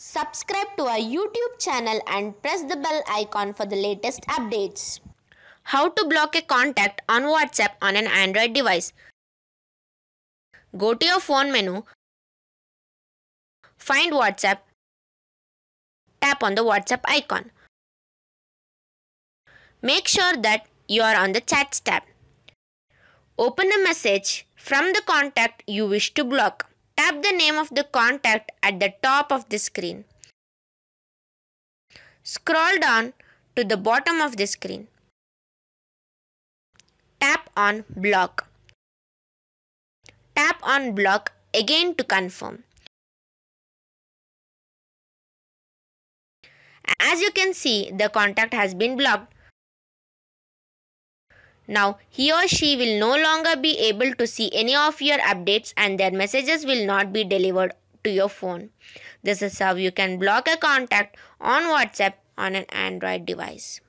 Subscribe to our YouTube channel and press the bell icon for the latest updates. How to block a contact on WhatsApp on an Android device. Go to your phone menu, find WhatsApp, tap on the WhatsApp icon. Make sure that you are on the Chats tab. Open a message from the contact you wish to block. Tap the name of the contact at the top of the screen. Scroll down to the bottom of the screen. Tap on Block. Tap on Block again to confirm. As you can see, the contact has been blocked. Now, he or she will no longer be able to see any of your updates and their messages will not be delivered to your phone. This is how you can block a contact on WhatsApp on an Android device.